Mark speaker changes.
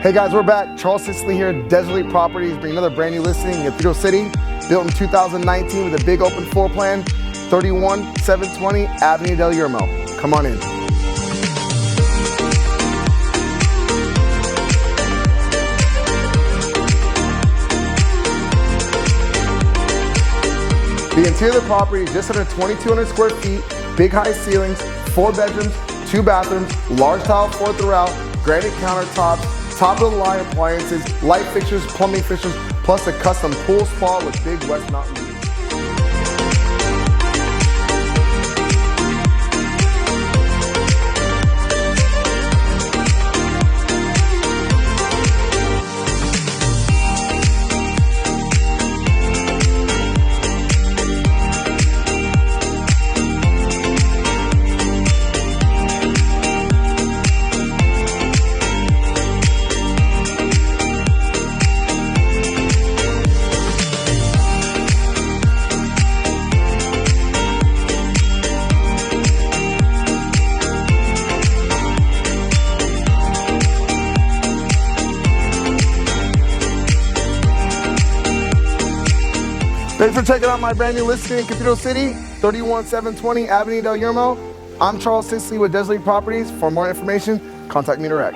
Speaker 1: Hey guys, we're back. Charles Scicli here, Desert Elite Properties, bringing another brand new listing in Cathedral City, built in 2019 with a big open floor plan, 31720 Avenida Del Yermo. Come on in. The interior of the property is just under 2,200 square feet, big high ceilings, 4 bedrooms, 2 bathrooms, large tile floor throughout, granite countertops, top of the line appliances, light fixtures, plumbing fixtures, plus a custom pool spa with big West Mountain views. Thanks for checking out my brand new listing in Cathedral City, 31720 Avenida Del Yermo. I'm Charles Scicli with Desert Elite Properties. For more information, contact me direct.